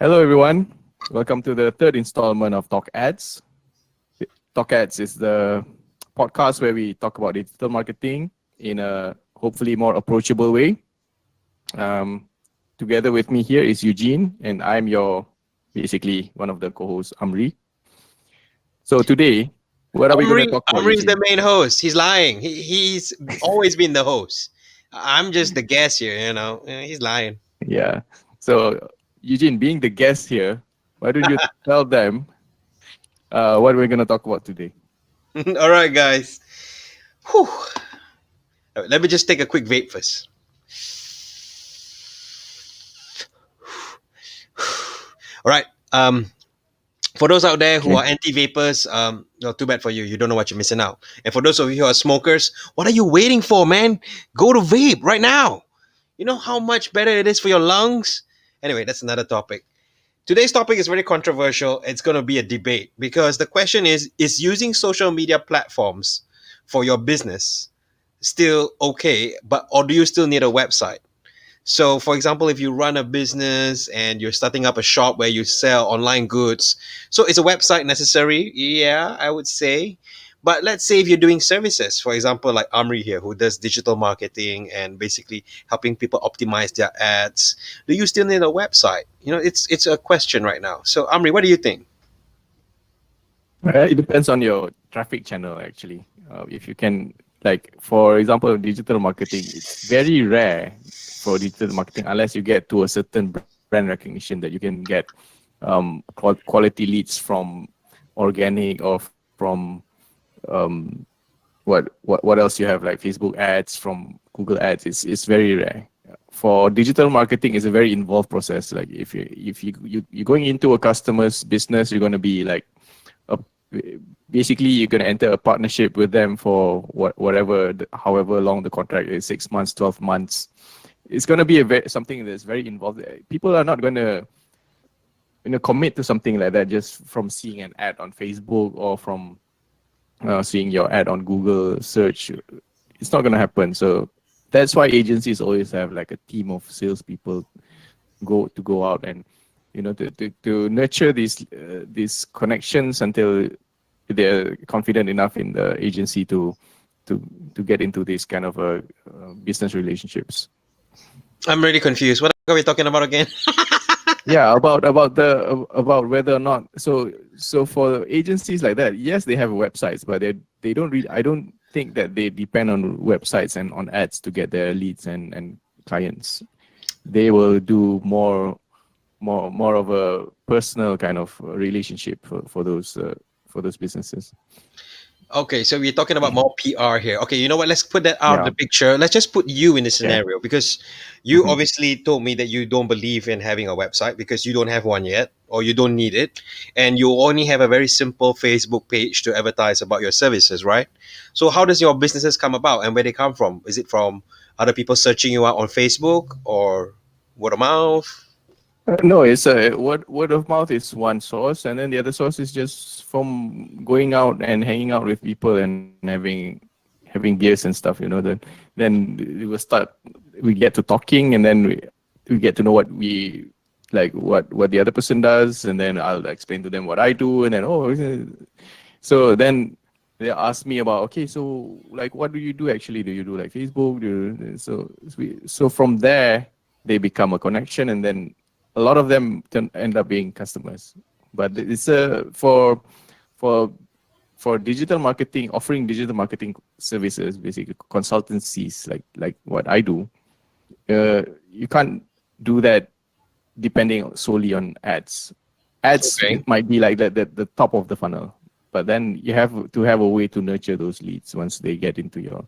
Hello, everyone. Welcome to the third installment of Talk Ads. Talk Ads is the podcast where we talk about digital marketing in a hopefully more approachable way. Um, Together with me here is Eugene, and I'm your basically one of the co-hosts, Amri. So today, what are we going to talk about, Amri is the Eugene? main host. He's lying. He's always been the host. I'm just the guest here. He's lying. Yeah. So Eugene, being the guest here, why don't you tell them what we're going to talk about today? All right, guys. Whew. Let me just take a quick vape first. All right. For those out there who Okay. are anti-vapors, no, too bad for you. You don't know what you're missing out. And for those of you who are smokers, what are you waiting for, man? Go to vape right now. You know how much better it is for your lungs. Anyway, that's another topic. Today's topic is very controversial. It's going to be a debate because the question is using social media platforms for your business still okay, but or do you still need a website? So, for example, if you run a business and you're starting up a shop where you sell online goods, so is a website necessary? Yeah, I would say. But let's say if you're doing services, for example, like Amri here, who does digital marketing and basically helping people optimize their ads, do you still need a website? It's a question right now. So, Amri, what do you think? It depends on your traffic channel, actually. If you can, like, for example, digital marketing, it's very rare for digital marketing unless you get to a certain brand recognition that you can get quality leads from organic or from um, what else you have, like Facebook ads, from Google ads. It's very rare. For digital marketing, it's a very involved process. Like if you're going into a customer's business, you're going to be like a, basically you're going to enter a partnership with them for whatever however long the contract is, 6 months, 12 months. It's going to be something that's very involved. People are not going to commit to something like that just from seeing an ad on Facebook or from seeing your ad on Google search. It's not going to happen. So that's why agencies always have like a team of salespeople go out and to nurture these connections until they're confident enough in the agency to to get into these kind of business relationships. I'm really confused. What are we talking about again? Yeah, about whether or not, so for agencies like that, yes, they have websites, but they don't really, I don't think that they depend on websites and on ads to get their leads and clients. They will do more of a personal kind of relationship for those businesses. Okay, so we're talking about more PR here. Okay, you know what? Let's put that out of Yeah. the picture. Let's just put you in the Okay. scenario because you Mhm. obviously told me that you don't believe in having a website because you don't have one yet or you don't need it. And you only have a very simple Facebook page to advertise about your services, right? So, how does your businesses come about and where they come from? Is it from other people searching you out on Facebook or word of mouth? No, it's a word of mouth is one source, and then the other source is just from going out and hanging out with people and having beers and stuff. Then we get to talking, and then we get to know what we like, what the other person does, and then I'll explain to them what I do, and then so then they ask me about, okay, so like what do you do actually? Do you do like Facebook? So from there they become a connection, and then a lot of them end up being customers. But it's for for digital marketing, offering digital marketing services, basically consultancies like what I do. You can't do that depending solely on ads. Ads, Okay. it might be like the top of the funnel, but then you have to have a way to nurture those leads once they get into your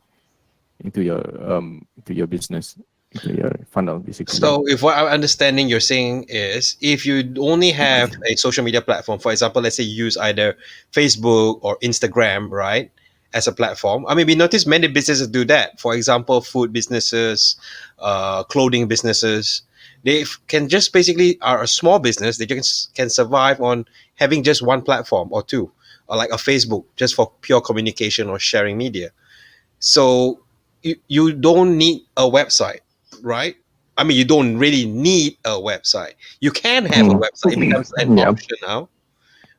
business, into your funnel, basically. So, if what I'm understanding you're saying is, if you only have a social media platform, for example, let's say you use either Facebook or Instagram, right, as a platform. I mean, we notice many businesses do that. For example, food businesses, clothing businesses, can just basically are a small business. They just can survive on having just one platform or two, or like a Facebook, just for pure communication or sharing media. So you don't need a website, right? I mean, you don't really need a website. You can have a Mm. website. It becomes an Yeah, option now.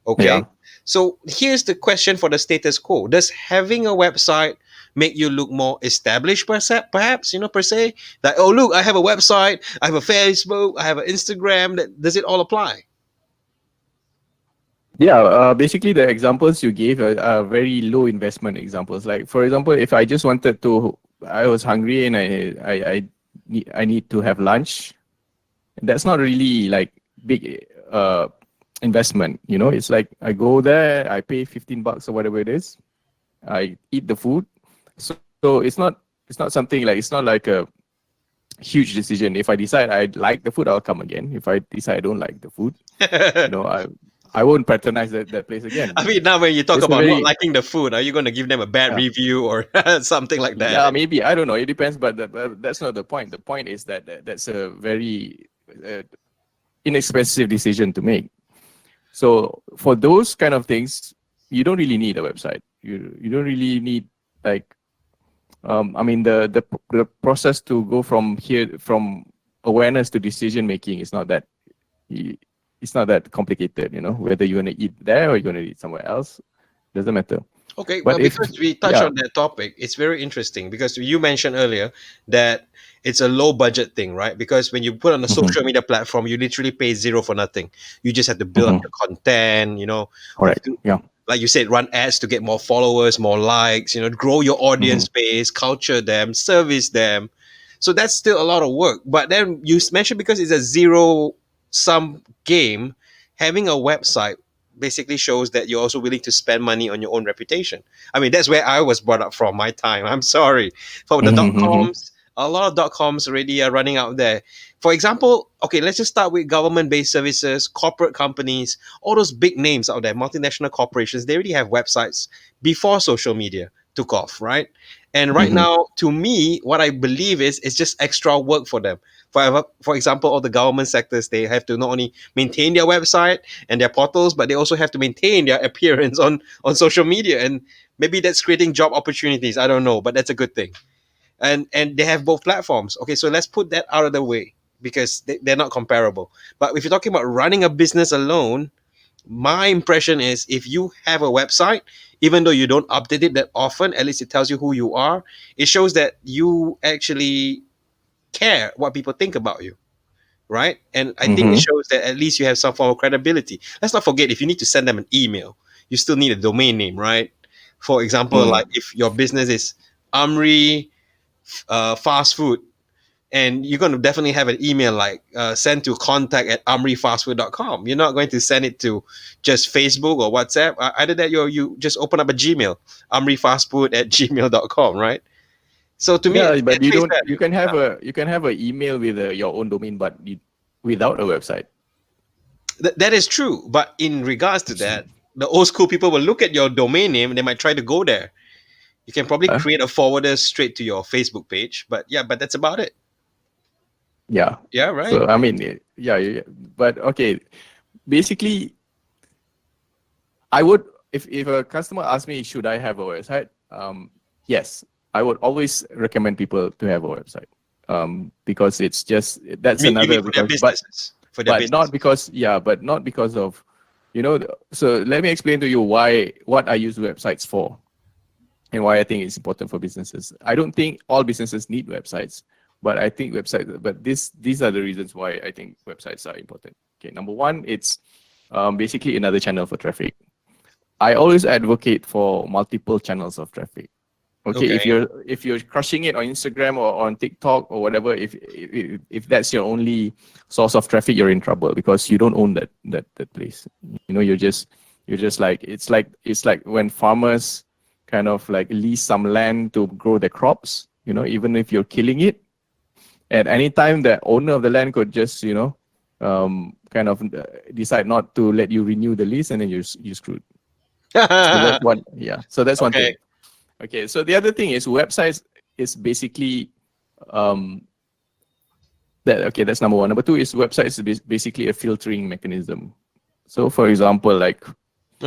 Okay. yeah. So here's the question for the status quo. Does having a website make you look more established, perhaps, per se? That, oh, look, I have a website, I have a Facebook, I have an Instagram. Does it all apply? Yeah, basically the examples you gave are very low investment examples. Like for example, if I just wanted to, I was hungry and I need to have lunch. That's not really like big investment. You know, it's like I go there, I pay $15 or whatever it is, I eat the food. So it's not something like it's not like a huge decision. If I decide I like the food, I'll come again. If I decide I don't like the food, you know, I won't patronize that place I again. mean, now when you talk It's a about not very liking the food, are you going to give them a bad yeah, review or something like that? yeah, maybe I don't know. It depends, but that's not the point. The point is that's a very uh, inexpensive decision to make. So for those kind of things, you don't really need a website. You don't really need like I mean the process to go from here from awareness to decision making is not that it's not that complicated. You know, whether you want to eat there or you're going to eat somewhere else doesn't matter. Okay, well, But if because we touched yeah, on that topic, it's very interesting because you mentioned earlier that it's a low budget thing, right? Because when you put on a hmm social media platform, you literally pay zero for nothing. You just have to build up hmm the content, you have correct, to, yeah, like you said, run ads to get more followers, more likes, grow your hmm audience base, culture them, service them. So that's still a lot of work. But then you mentioned because it's a zero sum game, having a website basically shows that you're also willing to spend money on your own reputation. I mean, that's where I was brought up from my time. I'm sorry. For the dot hmm coms, a lot of dot coms already are running out there. For example, okay, let's just start with government based services, corporate companies, all those big names out there, multinational corporations, they already have websites before social media took off, right? And right hmm now, to me, what I believe is it's just extra work for them. For example, all the government sectors, they have to not only maintain their website and their portals, but they also have to maintain their appearance on social media. And maybe that's creating job opportunities. I don't know, but that's a good thing. And they have both platforms. Okay, so let's put that out of the way because they're not comparable. But if you're talking about running a business alone, my impression is if you have a website, even though you don't update it that often, at least it tells you who you are. It shows that you actually care what people think about you, right? And I think it hmm shows that at least you have some form of credibility. Let's not forget, if you need to send them an email, you still need a domain name, right? For example, mm. like if your business is Amri fast food, and you're going to definitely have an email like send to contact at amrifastfood.com. You're not going to send it to just Facebook or WhatsApp. Either that, you just open up a Gmail, amrifastfood at gmail.com, right? So to me, Yeah, but at you face don't. value, You can have an email with your own domain, but without a website. that is true. But in regards to that, the old school people will look at your domain name and they might try to go there. You can probably Huh? create a forwarder straight to your Facebook page, but yeah, but that's about it. Yeah. Yeah, right. So I mean, yeah, yeah. But okay, basically, I would if a customer asks me, should I have a website? Yes, I would always recommend people to have a website. Because it's just that's You mean another for their because businesses, for their but not businesses. because yeah, but not because of so let me explain to you why what I use websites for and why I think it's important for businesses. I don't think all businesses need websites, but I think but these are the reasons why I think websites are important. Okay, number one, it's basically another channel for traffic. I always advocate for multiple channels of traffic. Okay, Okay. if you're crushing it on Instagram or on TikTok or whatever, if that's your only source of traffic, you're in trouble because you don't own that place. You know, you're just like it's like when farmers kind of like lease some land to grow their crops. You know, even if you're killing it, at any time the owner of the land could just kind of decide not to let you renew the lease, and then you screwed. So that's one. Yeah. So that's one Okay. thing. Okay, so the other thing is websites is basically um, that. Okay, that's number one. Number two is websites is basically a filtering mechanism. So, for example, like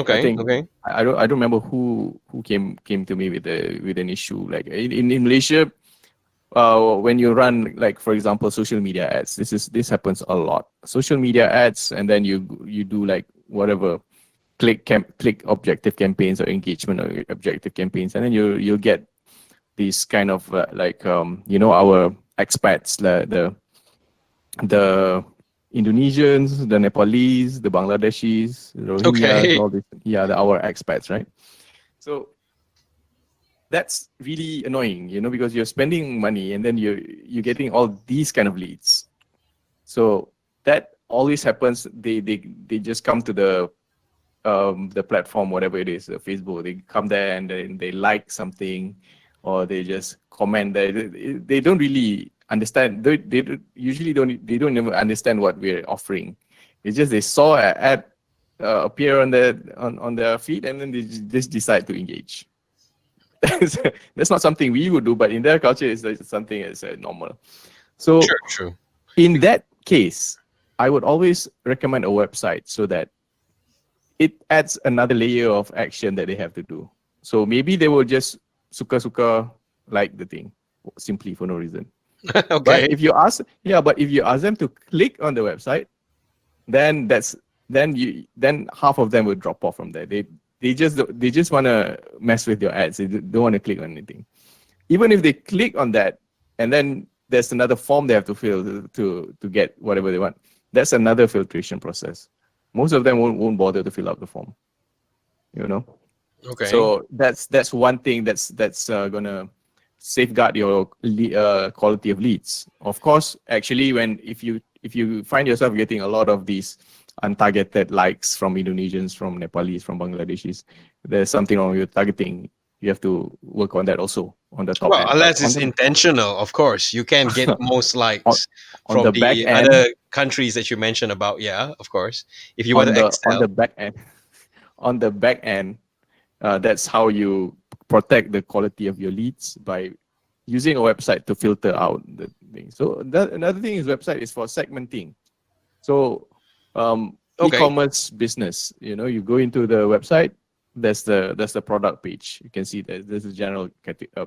I Okay. think Okay. I don't remember who came to me with an issue like in Malaysia. when you run, like for example, social media ads. This happens a lot. Social media ads, and then you do like whatever click objective campaigns or engagement or objective campaigns, and then you'll get these kind of our expats, the Indonesians, the Nepalese, the Bangladeshis, the Rohingyas, Okay. all these, yeah, our expats, right? So that's really annoying, because you're spending money and then you're getting all these kind of leads. So that always happens. They just come to the platform, whatever it is, Facebook. They come there and then they like something, or they just comment. They don't really understand. Usually they don't even understand what we're offering. It's just they saw an ad appear on their feed, and then they just decide to engage. That's not something we would do, but in their culture, it's like something that's normal. So True, true. in that case, I would always recommend a website so that it adds another layer of action that they have to do. So maybe they will just suka-suka like the thing simply for no reason. But Okay. but if you ask them to click on the website, then then half of them will drop off from there. They just want to mess with your ads. They don't want to click on anything. Even if they click on that, and then there's another form they have to fill to get whatever they want. That's another filtration process. Most of them won't bother to fill out the form. You know. Okay. So that's one thing that's gonna safeguard your quality of leads. Of course, actually, if you find yourself getting a lot of these untargeted likes from Indonesians, from Nepalese, from Bangladeshis, there's something wrong with your targeting. You have to work on that also on the top Well, end. But unless it's intentional, of course, you can get most on, likes on from the back the end, other countries that you mentioned about. Yeah, of course. If you were on to the excel. back end, on the back end, that's how you protect the quality of your leads, by using a website to filter out the thing. So another thing is website is for segmenting. So Okay. e-commerce business, you go into the website. That's the product page. You can see that there's a general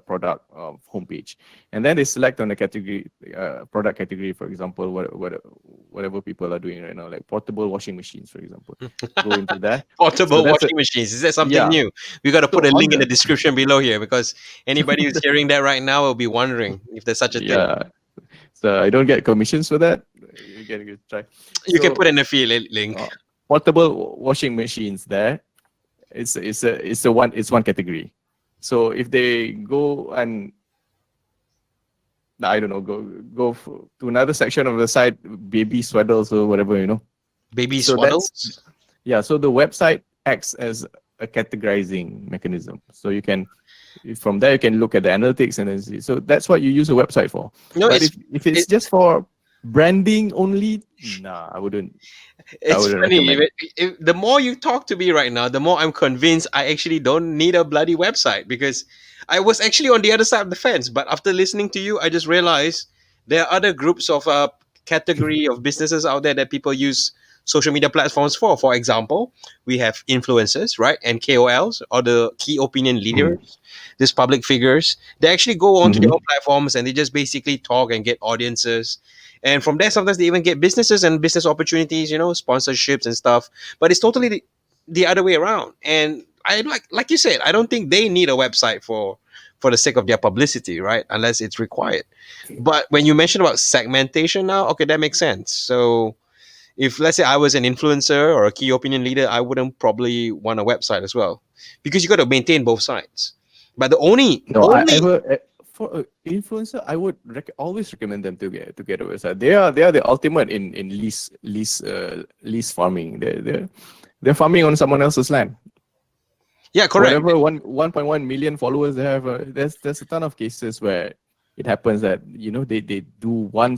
product homepage, and then they select on the category, product category. For example, whatever people are doing right now, like portable washing machines, for example. Go into that. So Portable that's a washing machines. Is that something yeah. new? We got to put So a on link in the the description below here because anybody who's hearing that right now will be wondering if there's such a thing. yeah. So I don't get commissions for that. You get a good try. You can put So an affiliate link. uh, portable washing machines there. It's one category. So if they go and I don't know, to another section of the site, baby swaddles or whatever, Baby So that's swaddles. yeah. So the website acts as a categorizing mechanism. So from there you can look at the analytics and then see. So that's what you use a website for. No, But if it's it, just for branding only, nah, I wouldn't. I it's wouldn't funny. recommend. The more you talk to me right now, the more I'm convinced I actually don't need a bloody website because I was actually on the other side of the fence. But after listening to you, I just realized there are other groups of category of businesses out there that people use social media platforms for. For example, we have influencers, right, and KOLs, or the key opinion Mm. leaders. These public figures, they actually go onto their Mm-hmm. own platforms and they just basically talk and get audiences, and from there sometimes they even get businesses and business opportunities, sponsorships and stuff. But it's totally the other way around. And I like you said, I don't think they need a website for the sake of their publicity, right, unless it's required. But when you mention about segmentation now, okay, that makes sense. So if let's say I was an influencer or a key opinion leader, I wouldn't probably want a website as well, because you got to maintain both sides. But the only No, only for an influencer, I would always recommend them to get a website. They are the ultimate in lease farming. They're farming on someone else's land. yeah, correct. Whatever 1.1 million followers they have, there's a ton of cases where it happens that they do one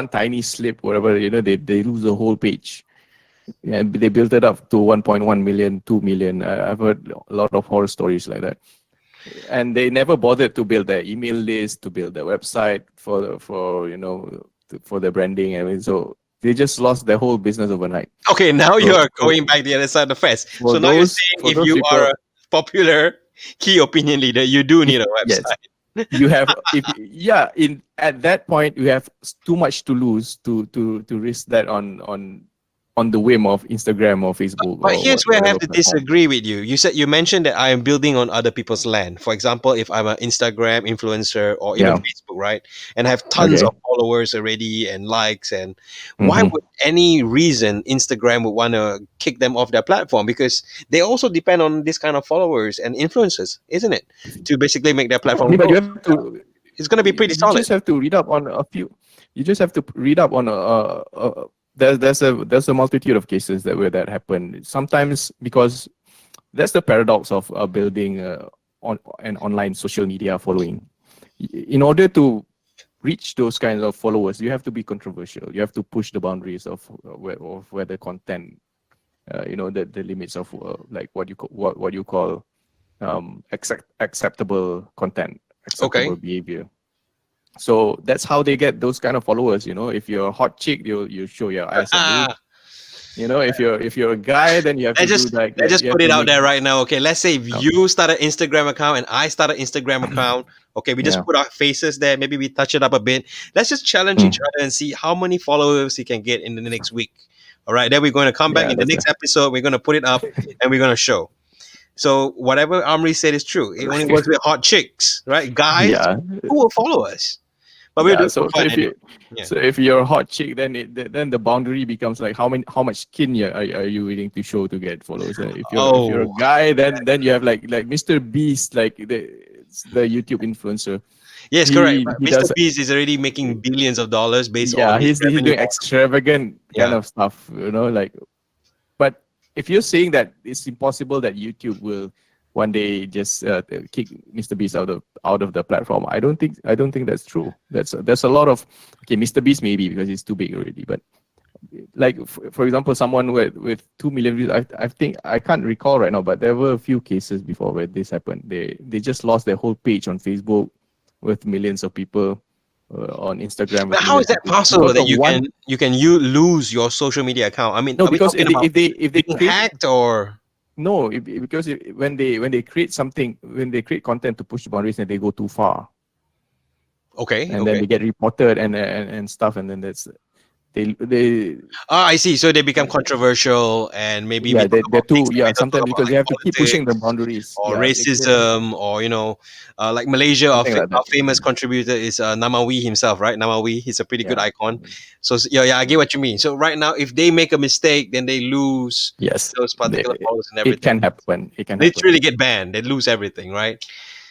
tiny slip, whatever, they lose the whole page. Yeah, they built it up to 1.1 million, 2 million. I've heard a lot of horror stories like that, and they never bothered to build their email list, to build their website for their branding. I mean, so they just lost their whole business overnight. Okay, now you So are going back the other side of the fence. for So now you're those saying for if those you are a people, popular key opinion leader, you do need a yes, website. you have if yeah in at that point you have too much to lose to risk that on the whim of Instagram or Facebook But or here's where I have whatever to platform. disagree with you. You mentioned that I am building on other people's land. For example, if I'm an Instagram influencer or even Yeah. Facebook, right? And I have tons of Okay. followers already and likes, and why Mm-hmm. would any reason Instagram would want to kick them off their platform? Because they also depend on this kind of followers and influencers, isn't it? To basically make their platform But grow. you have to It's going to be pretty you solid. just have to read up on a few. You just have to read up on there's a multitude of cases that where that happened. Sometimes because that's the paradox of building an online social media following. In order to reach those kinds of followers, you have to be controversial. You have to push the boundaries of where the content, the limits of like what you call acceptable content, Okay. acceptable behavior. So that's how they get those kind of followers. If you're a hot chick, you show your ass and boobs. If you're a guy, then you have to let's do just like let's just you have put it to out make there right now. Okay, let's say if uh, you start an Instagram account and I start an Instagram account. Okay, we just yeah. put our faces there. Maybe we touch it up a bit. Let's just challenge each Mm. other and see how many followers he can get in the next week. All right, then we're going to come back Yeah, in the that's next episode. We're going to put it up and we're going to show. So whatever Amri said is true. It only works with hot chicks, right? Guys yeah. who will follow us, but we'll do Yeah, it for so fun anyway. Yeah. if you're a hot chick, then then the boundary becomes like how much skin are you willing to show to get followers. If you're a Oh, guy, then you have like Mr. Beast, like the YouTube influencer. yes, correct. He But he Mr. does Beast is already making billions of dollars based on yeah, his he's revenue doing model. extravagant kind Yeah. of stuff, like. But if you're saying that it's impossible that YouTube will one day just kick Mr. Beast out of the platform, I don't think that's true. There's a lot of okay, Mr. Beast maybe because he's too big already, but like for example, someone with 2 million views, I think I can't recall right now, but there were a few cases before where this happened. They just lost their whole page on Facebook with millions of people. On Instagram But with how is millions of that people possible because that of you one. can lose your social media account? I mean, No, are we because talking about if they being create. hacked or No, because when they create something, when they create content to push the boundaries and they go too far, okay, and then okay. they get reported and stuff, and then that's they Ah, I see. So they become controversial, and maybe we yeah talk they're about things too that we yeah don't talk sometimes about, because like they have to keep pushing the politics boundaries. or Yeah, exactly, racism, or like Malaysia. Our, something like our that. famous contributor is Namawi himself, right? Namawi, he's a pretty good Yeah. icon. So yeah, yeah, I get Mm. what you mean. So right now, if they make a mistake, then they lose Yes, those particular followers and it everything. can happen. It can happen. Literally get banned. They lose everything, right?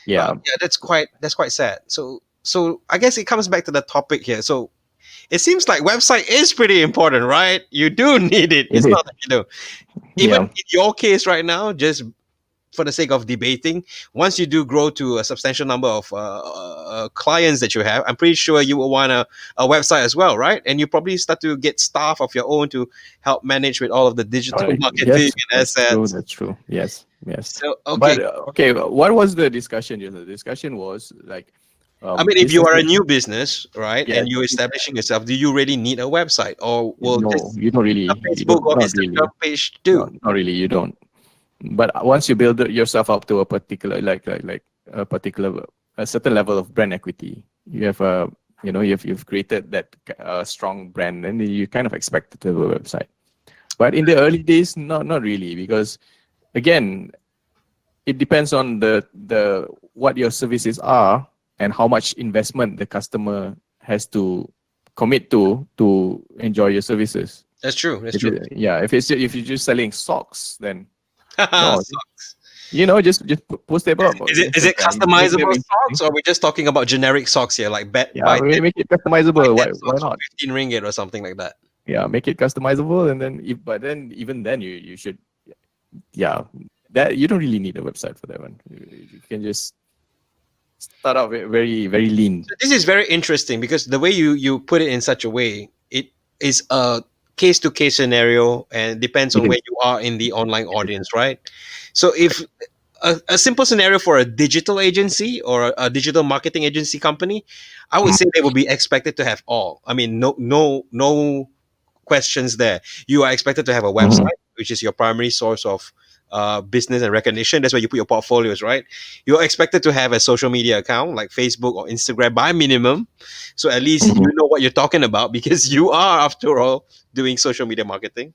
Yeah, Yeah, that's quite sad. So I guess it comes back to the topic here. So it seems like website is pretty important, right? You do need it. it It's is. not that you do. Even Yeah. in your case right now, just for the sake of debating, once you do grow to a substantial number of clients that you have, I'm pretty sure you will want a website as well, right? And you probably start to get staff of your own to help manage with all of the digital marketing Yes, and that's true. assets. That's true. Yes, yes. So okay, But okay, what was the discussion here? The discussion was like I mean, if you are a businesses. new business, right, Yes. and you're establishing yourself, do you really need a website, or will No, just you don't a really. You Facebook don't. or Not Instagram really. page Not, do? not really. You don't. But once you build yourself up to a particular, like a particular, a certain level of brand equity, you have a, you've created that strong brand, and you kind of expect to have a website. But in the early days, not really, because again, it depends on the what your services are and how much investment the customer has to commit to enjoy your services. That's true. That's If true. yeah, if you're just selling socks, then no, Socks. just post it up on Is it Instagram, make them customizable interesting. socks, or we're just talking about generic socks here, like Yeah, buy 10, make it buy customizable. 10 Why socks for not? 15 ringgit or something like that? Yeah, make it customizable, and then but then even then you should yeah, that you don't really need a website for that one. You can just start out very very lean. So this is very interesting because the way you put it in such a way, it is a case to case scenario and depends It on is. where you are in the online audience, right? So if a simple scenario for a digital agency or a digital marketing agency company, I would Mm. say they would be expected to have all. I mean, no questions there. You are expected to have a Mhm. website, which is your primary source of business and recognition. That's where you put your portfolios, right? You're expected to have a social media account like Facebook or Instagram by minimum, so at least you Mhm. know what you're talking about because you are, after all, doing social media marketing.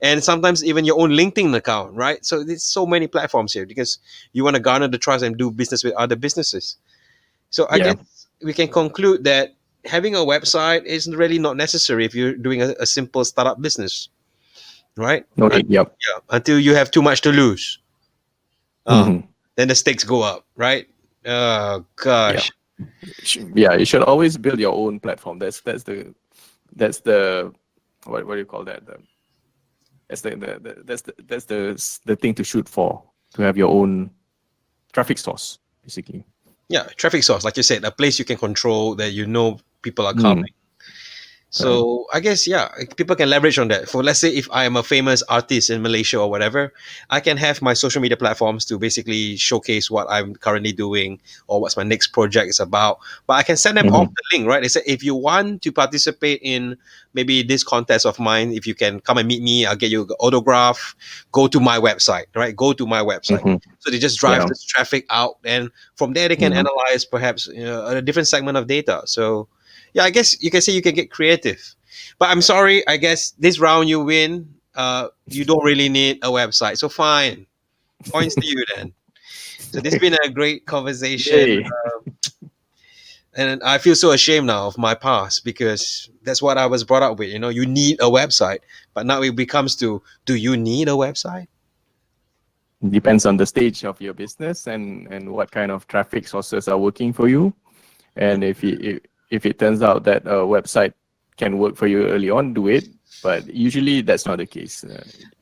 And sometimes even your own LinkedIn account, right? So there's so many platforms here because you want to garner the trust and do business with other businesses. So I Yeah. guess we can conclude that having a website is really not necessary if you're doing a simple startup business, right? No need. Yep. Yeah, until you have too much to lose. Uh, Mhm. then the stakes go up, right? Oh Yeah. gosh. Yeah. You should always build your own platform. That's the what do you call that? That's the thing to shoot for, to have your own traffic source, basically. Yeah, traffic source, like you said, a place you can control that you know people are Mm, coming. correct. So I guess yeah, people can leverage on that. For let's say if I am a famous artist in Malaysia or whatever, I can have my social media platforms to basically showcase what I'm currently doing or what's my next project is about. But I can send them off Hmm. the link, right? They say if you want to participate in maybe this contest of mine, if you can come and meet me, I'll get you an autograph. Go to my website, right? Go to my website. Hmm. So they just drive Yeah. this traffic out, and from there they can Yeah. analyze perhaps a different segment of data. So yeah, I guess you can say you can get creative. But I'm sorry, I guess this round you win. You don't really need a website. So fine. Points to you then. So this has been a great conversation. Yay. And I feel so ashamed now of my past because that's what I was brought up with. You need a website. But now it becomes to, do you need a website? Depends on the stage of your business and what kind of traffic sources are working for you. And if it turns out that a website can work for you early on, do it. But usually that's not the case.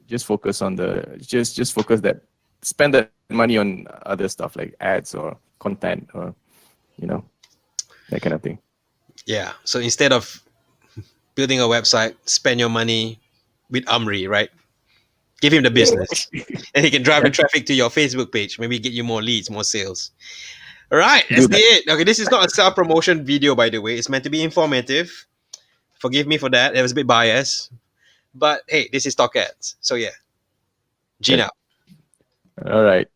Just focus on the just focus that spend that money on other stuff like ads or content or you know that kind of thing. Yeah. So instead of building a website, spend your money with Amri, right? Give him the business. And he can drive the Yeah, traffic to your Facebook page, maybe get you more leads, more sales. All right, do that's the that. it. Okay, this is not a self promotion video, by the way. It's meant to be informative. Forgive me for that. It was a bit biased. But hey, this is Talk Ads. So yeah, Okay. Gina. All right.